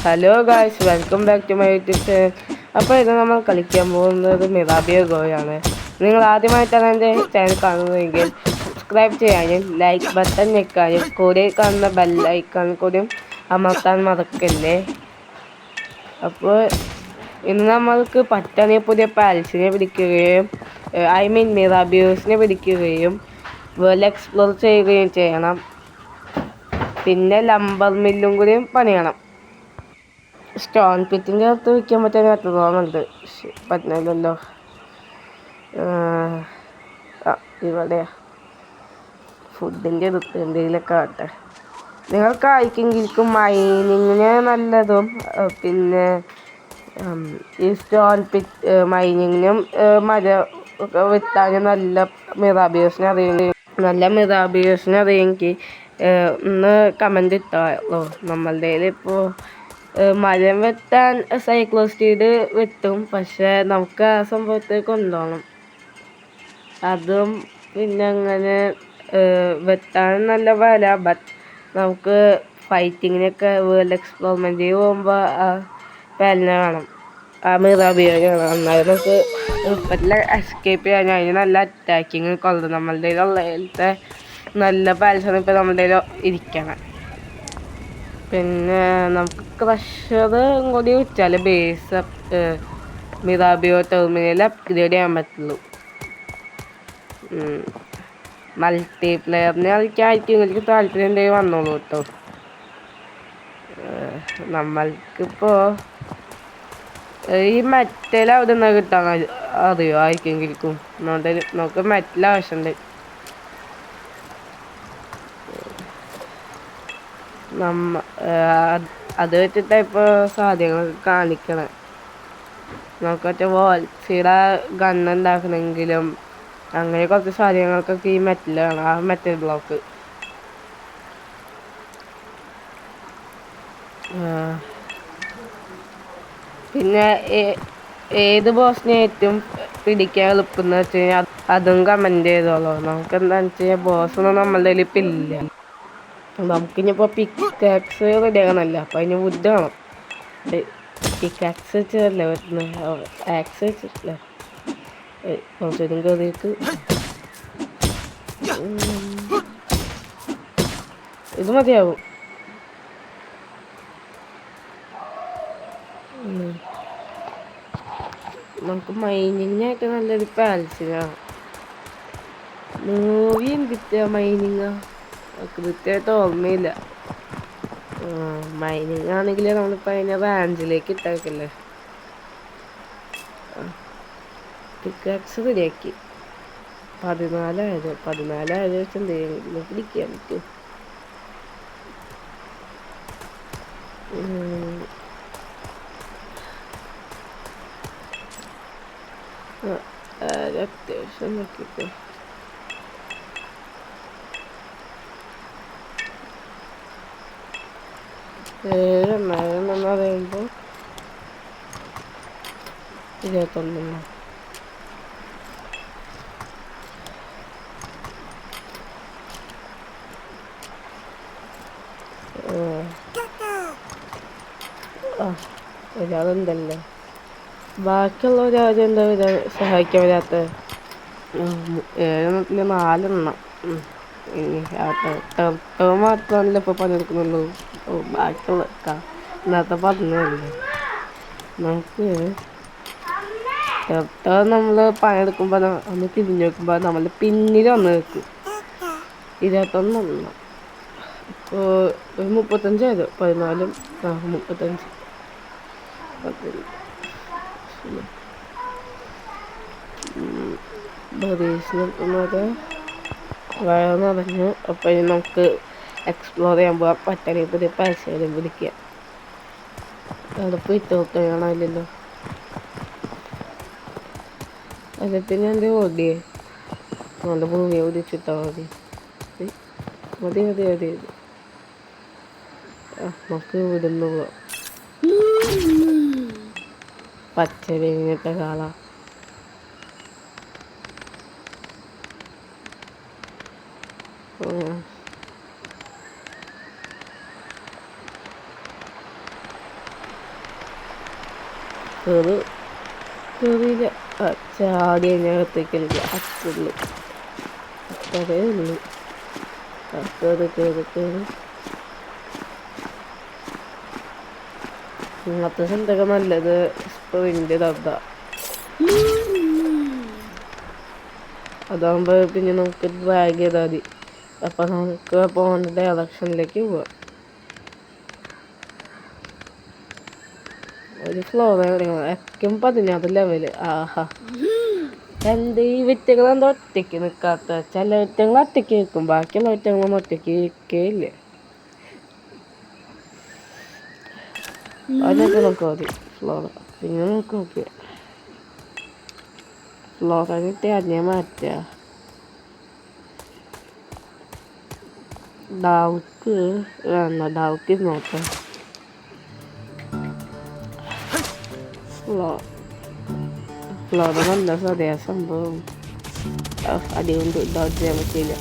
Hello guys, welcome back to my YouTube channel. അപ്പോൾ ഇത് നമ്മൾ കളിക്കാൻ പോകുന്നത് മിറാബിയോ ഗോയാണ്. നിങ്ങൾ ആദ്യമായിട്ടാണ് എൻ്റെ ചാനൽ കാണുന്നതെങ്കിൽ സബ്സ്ക്രൈബ് ചെയ്യാനും ലൈക്ക് ബട്ടൺ ഞെക്കാനും കൂടെ കാണുന്ന ബെല്ലൈക്കൺ കൂടിയും അമർത്താൻ മറക്കല്ലേ. അപ്പോൾ ഇന്ന് നമ്മൾക്ക് പറ്റാണെങ്കിൽ പുതിയ പാൽസിനെ പിടിക്കുകയും മിറാബിയോസിനെ പിടിക്കുകയും വേൾഡ് എക്സ്പ്ലോർ ചെയ്യുകയും ചെയ്യണം. പിന്നെ ലംബർ മില്ലും കൂടിയും പണിയണം. സ്റ്റോൺ പിറ്റിൻ്റെ അകത്ത് വയ്ക്കാൻ പറ്റാൻ എത്രത്തോളമുണ്ട്, പറ്റുന്നില്ലല്ലോ. ഇവിടെയാ ഫുഡിൻ്റെ അടുത്ത് എന്തെങ്കിലുമൊക്കെ ആട്ടെ. നിങ്ങൾക്ക് ആയിക്കെങ്കിലും മൈനിങ്ങിന് നല്ലതും പിന്നെ ഈ സ്റ്റോൺ പിറ്റ് മൈനിങ്ങിനും ഒക്കെ വിറ്റാനും നല്ല മിറാബിയോസിനെ അറിയെങ്കിൽ ഒന്ന് കമൻ്റ് ഇട്ടോ. നമ്മളുടെ ഇപ്പോൾ മരം വെട്ടാൻ സൈക്ലോസ്റ്റീഡ് വെട്ടും, പക്ഷെ നമുക്ക് ആ സംഭവത്തിൽ കൊണ്ടുപോകണം. അതും പിന്നെ അങ്ങനെ വെട്ടാൻ നല്ല വില, ബട്ട് നമുക്ക് ഫൈറ്റിങ്ങിനൊക്കെ വേൾഡ് എക്സ്പ്ലോർമെൻറ്റ് പോകുമ്പോൾ ആ പാലിനെ വേണം, ആ മിറാബിയോ വേണം. എന്നാലും നമുക്ക് എളുപ്പത്തിൽ എസ്കേപ്പ് ചെയ്യാൻ അതിന് നല്ല അറ്റാക്കിങ് കൊള്ളു. നമ്മളുടെ ഉള്ളതിലത്തെ നല്ല പാൽസാണ് ഇപ്പോൾ നമ്മളുടെ ഇരിക്കണം. പിന്നെ നമുക്ക് ക്രഷർ കൂടി വെച്ചാൽ ബേസ് മിറാബിയോ ടെർമിനൽ അപ്ഗ്രേഡ് ചെയ്യാൻ പറ്റുള്ളൂ. മൾട്ടി പ്ലെയറിന് കളിക്കാനായിരിക്കും നിങ്ങൾക്ക് താല്പര്യം ഉണ്ടെങ്കിൽ വന്നോളൂ കേട്ടോ. നമ്മൾക്കിപ്പോൾ ഈ മെറ്റൽ അവിടെ നിന്ന് കിട്ടാൻ അറിയോ ആയിരിക്കും. നമുക്ക് മെറ്റൽ ആവശ്യമുണ്ട്. അത് വെച്ചിട്ടാണ് ഇപ്പോൾ സാധ്യങ്ങൾ കാണിക്കണേ. നമുക്ക് മറ്റേ വോൾസിയുടെ ഗണ്ണുണ്ടാക്കണമെങ്കിലും അങ്ങനെ കുറച്ച് സാധ്യങ്ങൾക്കൊക്കെ ഈ മെറ്റൽ വേണം, ആ മെറ്റൽ ബ്ലോക്ക്. പിന്നെ ഏത് ബോസിനെ ഏറ്റവും പിടിക്കാൻ എളുപ്പമെന്ന് വെച്ച് കഴിഞ്ഞാൽ അതും കമൻറ്റ് ചെയ്തോളൂ. നമുക്ക് എന്താണെന്ന് വെച്ച് കഴിഞ്ഞാൽ ബോസൊന്നും നമ്മളുടെ കയ്യിൽ ഇപ്പം ഇല്ല. നമുക്കിനിപ്പോൾ പിക്കാക്സ് റെഡിയാകണമല്ലോ, അപ്പോൾ അതിന് വുഡ് വേണം. പിക്കാക്സ് വെച്ചല്ലേ വരുന്നത്, ആക്സ് വെച്ചിട്ടില്ല. കുറച്ചുകൂടി കയറിയിട്ട് ഇത് മതിയാവും. നമുക്ക് മൈനിങ്ങിനായിട്ട് നല്ലൊരു പാൽസിനാണ്. മൂവി എന്തിട്ടാ മൈനിങ്ങാ കൃത്യമായിട്ട് ഓർമ്മയില്ല. മൈനിങ് ആണെങ്കിൽ നമ്മളിപ്പോൾ അതിനെ റാഞ്ചിലേക്ക് ഇട്ടേക്കല്ലേ. പിക്കാക്സ് റെഡിയാക്കി 14,000 വെച്ച് എന്തെങ്കിലും പിടിക്കാൻ പറ്റും. അത്യാവശ്യം നോക്കിക്കോ. എന്ന് പറയുമ്പോൾ 21. ഒരാളുണ്ടല്ലേ, ബാക്കിയുള്ള ഒരാളും എന്താ സഹായിക്കാൻ വരാത്ത. 7 4 ഇനി ടെർട്ടോ മാത്രമല്ല ഇപ്പോൾ പണിയെടുക്കുന്നുള്ളൂ. ബാക്കിയുള്ള ഇന്നത്തെ പറഞ്ഞല്ലേ, നമുക്ക് ടെർട്ടോ നമ്മൾ പണിയെടുക്കുമ്പോൾ ഒന്ന് തിരിഞ്ഞു നോക്കുമ്പോൾ നമ്മൾ പിന്നിൽ വന്ന് വെക്കും. 21 ഇപ്പോൾ ഒരു 35 14 35 നിർത്തുന്നത് വയറെന്ന് പറഞ്ഞു. അപ്പോൾ ഇനി നമുക്ക് എക്സ്പ്ലോർ ചെയ്യാൻ പോകാം. പറ്റാണെങ്കിൽ പുതിയ പൈസയും പിടിക്കുക. അവിടെ പോയി കാണാനില്ലല്ലോ. അല്ല പിന്നെ എൻ്റെ ഓടിയേ നല്ല ഭൂമിയെ ഓടിച്ചിട്ടാൽ മതി. നമുക്ക് ഇവിടുന്ന് പോവാം. പച്ച കഴിഞ്ഞിട്ട് കാണാം. കയറിയില്ല. ചാടി അതിനകത്തേക്ക് എനിക്ക് അത്തുള്ളൂ. അത്രേ ഉള്ളൂ. കയറി ഇന്നത്തെ ചിന്തയൊക്കെ നല്ലത് സ്പ്രിന്റ് തന്ന. അതാകുമ്പോൾ പിന്നെ നമുക്ക് ഡ്രാഗ് ചെയ്താൽ മതി. അപ്പം നമുക്ക് പോകേണ്ട ഡയറക്ഷനിലേക്ക് പോവാം. ഒരു ഫ്ലോ എക്കും 16 ലെവല്. ആഹാ, എന്ത് ഈ വിറ്റങ്ങൾ എന്താ ഒറ്റയ്ക്ക് നിൽക്കാത്ത? ചില വിറ്റങ്ങൾ ഒറ്റയ്ക്ക് നിൽക്കും, ബാക്കിയുള്ള വിറ്റങ്ങളൊന്നും ഒറ്റയ്ക്ക് നിൽക്കുകയില്ല. അതിനൊക്കെ നോക്കാം മതി ഫ്ലോർ. പിന്നെ നമുക്ക് നോക്കിയാൽ ഫ്ലോർ കിട്ടി അതിനെ മാറ്റുക. ഡാർക്ക് വേണ്ട, ഡാർക്ക് നോക്കാം. ഫ്ലോർ നല്ല സതയ സംഭവം. അടികൊണ്ട് ഡോട്ട് ചെയ്യാൻ പറ്റില്ല.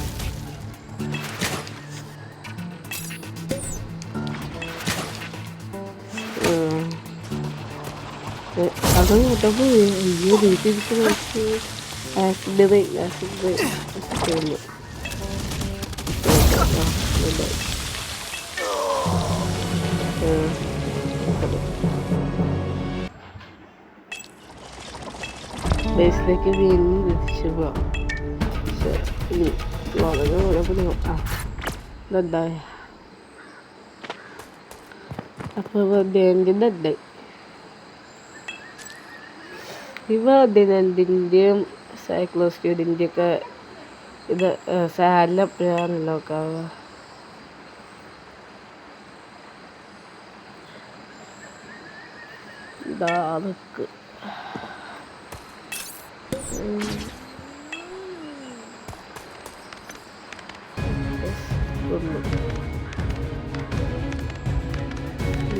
അതും കൂട്ട പോയി. അയ്യോ, വീട്ടിൽ ആസിഡ് ബേസിലേക്ക് വീണ്ടും തിരിച്ചു പോവാം. വളരെ കുഴപ്പമില്ല. ഇതെന്തായ അപ്പോൾ ഡെഡ് ഇവ ദിനന്തിൻ്റെയും സൈക്ലോസ്ക്യൂഡിൻ്റെയൊക്കെ ഇത് സാലിനെപ്പോഴാണല്ലോ കാവുക. അതൊക്കെ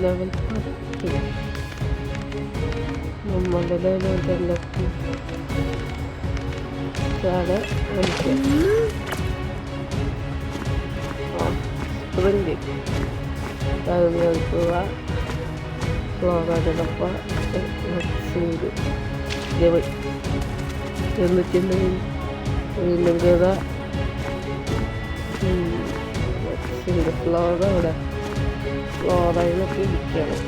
ലെവൽ 10 നമ്മളുടെ ലെവലെത്തി. താഴെ സ്പ്രിന്റ് കേൾക്കുക. ഫ്ലോറോടൊപ്പം ലെവൽ 200 വീണ്ടും കയറുക. ഫ്ലോറോടെ ഫ്ലോറയിലൊക്കെ ഇരിക്കണം.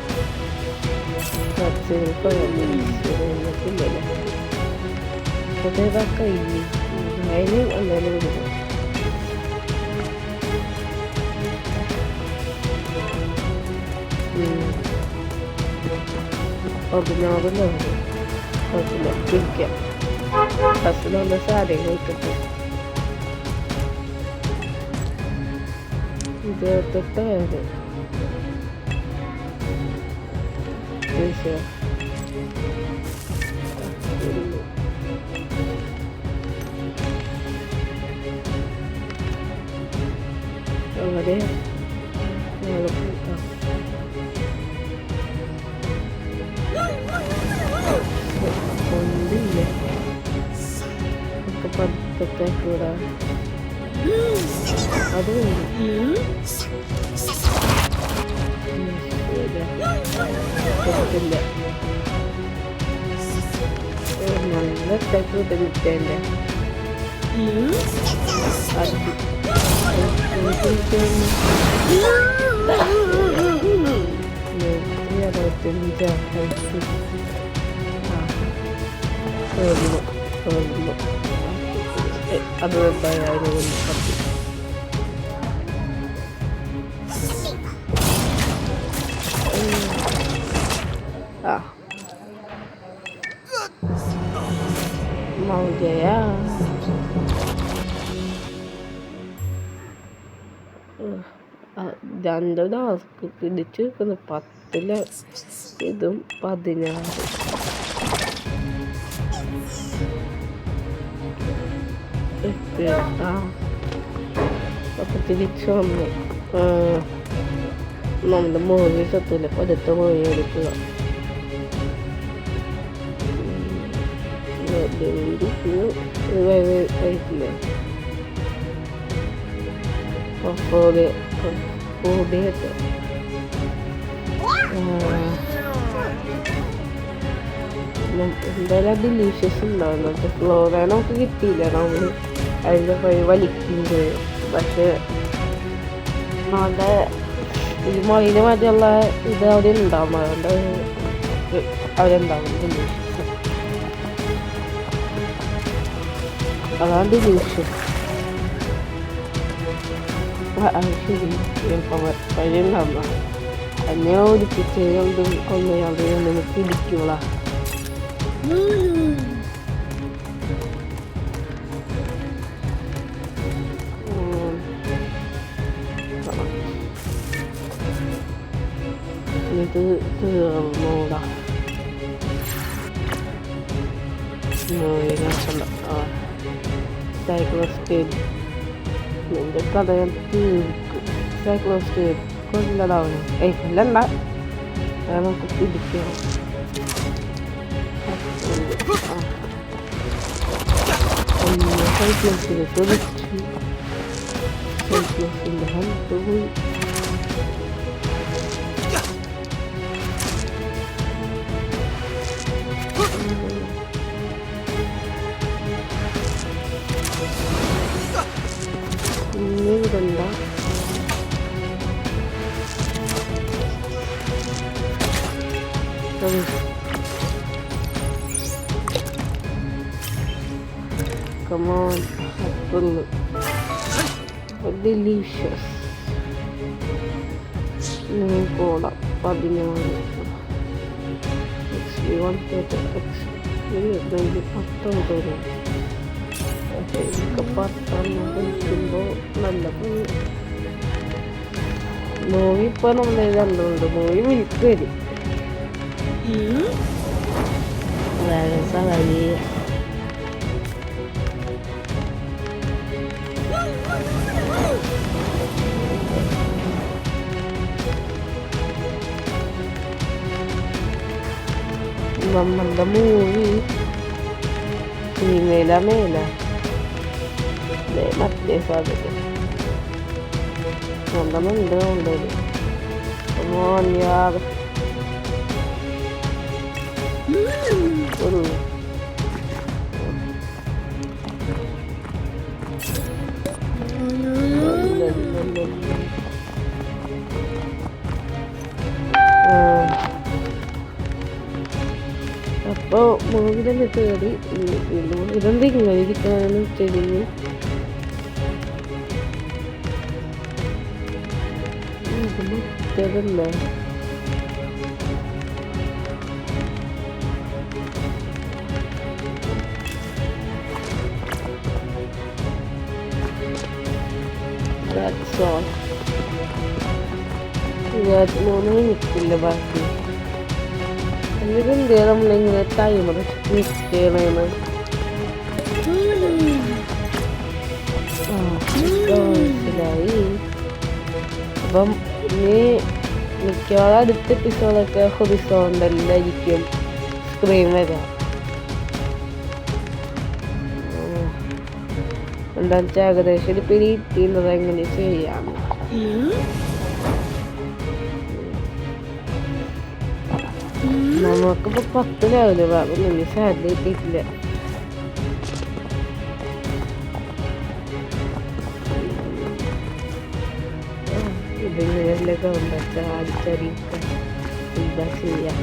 ില്ലല്ലോ അതേതൊക്കെ അതിന് എന്തായാലും കൊടുക്കും. ഒറിജിനോറിലോ കുഴപ്പമില്ല, പിടിക്കാം. ബസ്സിലുള്ള സാധനങ്ങൾ കിട്ടും. 28 അവിടെ ഒന്നില്ല ഒക്കെ പതുക്കെ കൂടാ. അത് ില്ല നല്ല തെക്കൂട്ട് നിൽക്കേണ്ടേ. അത് എന്തായാലും mau jaya രണ്ടോ പിടിച്ചു നിൽക്കുന്നു. 10 ഇതും 16. അപ്പൊ തിരിച്ചു വന്നു. നമ്മുടെ മോഹി സത്തൂല പതുത്ത മോഹി എടുക്കുക. കഴിക്കില്ലേ എന്തായാലും ഡിലീഷ്യസ് ഉണ്ടാവുന്നു. പക്ഷെ ഫ്ലോറെ നമുക്ക് കിട്ടിയില്ല. നമ്മൾ അതിൻ്റെ പോയി വലിക്കുന്നത്. പക്ഷെ നമ്മുടെ ഈ മൊയിന് മതിയുള്ള ഇത് അവിടെ ഉണ്ടാവും. അതുകൊണ്ട് അവിടെ ഉണ്ടാവും ഡിലീഷ്യസ്. അതാണ് ഡിലീഷ്യസ്. അത് ശരി വഴിയുണ്ടാവുന്ന എന്നെ ഒലിപ്പിച്ച് കൊന്നയാളുടെ നമുക്ക് ഇടിക്കുക. ഇത് തീർന്നൂടാ. സൈക്ലോസ്റ്റേജ് നിന്റെ കഥ തീർക്കും. സൈക്ലോസ്റ്റേജ് കൊല്ലടാവണം. കൊല്ലണ്ട, നമുക്ക് പിടിക്കണം. സൈക്ലോസിനെ തെളിച്ചു. സൈക്ലോസിന്റെ ഹെൽത്ത് പോയി. ഇവിടെണ്ട Come on, apple. Delicious. Cola, 16. XP 130. XP 19. കഴിക്കുമ്പോൾ നല്ലത്. മൂവി ഇപ്പോൾ നമ്മൾ കണ്ടുകൊണ്ട് മൂവി വിൽക്ക് വരും. വഴി നമ്മളുടെ മൂവി ഫീമെയിലാ മേലാ മറ്റേ സാധ്യത സ്വന്തമുണ്ട് കൊണ്ടത്. ഒരു അപ്പോൾ മൂവി തന്നെ കയറി ഇതെന്തെങ്കിലും ഇരിക്കാനും ചെടിഞ്ഞ് ഇതല്ലേ മൂന്ന് മിനിറ്റില്ല ബാക്കി. എന്നിട്ടെന്തേ നമ്മളിങ്ങനെ ടൈമർ ചെയ്യണേന്ന് മനസ്സിലായി. അപ്പം ഇനി മിക്കവാറും അടുത്ത എപ്പിസോഡൊക്കെ ഹൊറിസോണ്ടലായിരിക്കും സ്ക്രീൻ വരാം. എന്താണെന്ന് വെച്ചാൽ ഏകദേശം ഒരു പിടിയിട്ടുള്ളത് എങ്ങനെ ചെയ്യാം. നമുക്കിപ്പോൾ 10 ലെവല് വേണം. ഇനി സാലറി കിട്ടിയിട്ടില്ല. ഇതിങ്ങനെയല്ലേ കണ്ടാ അടിച്ചറിയിക്കാൻ എന്താ ചെയ്യാം.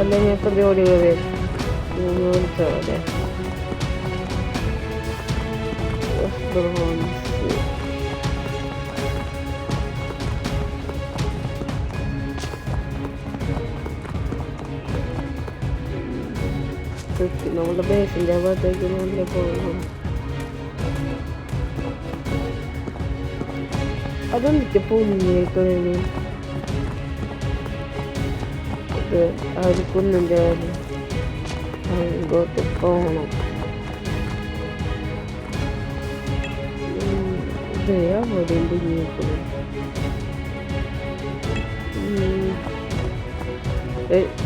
അല്ലെങ്കിൽ ഇപ്പം ജോലി വരും ചോടെ നമ്മുടെ ബേസിൻ്റെ ഭാഗത്തേക്ക് നല്ല പോകുന്നു. അതെന്നിട്ട് പൊന്നിട്ട് ഇത് ആ ഒരു കുന്നിൻ്റെ അങ്ങോട്ട് പോകണം.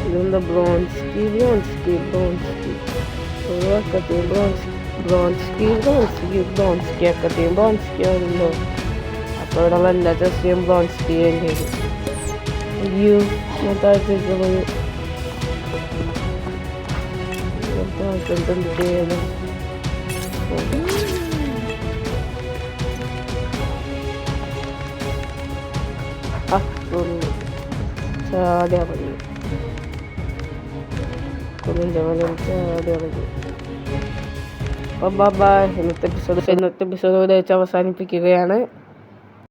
ഇതെന്താ ബ്രോൺസ്കി ആണല്ലോ. അപ്പോൾ ഇവിടെ എല്ലാ ജസ്റ്റിയും ബ്രോൺസ്കി ചെയ്യേണ്ടി വരും. അയ്യോ ചാടി ഇറങ്ങി ഇന്നത്തെ എപ്പിസോഡ് വെച്ച് അവസാനിപ്പിക്കുകയാണ്.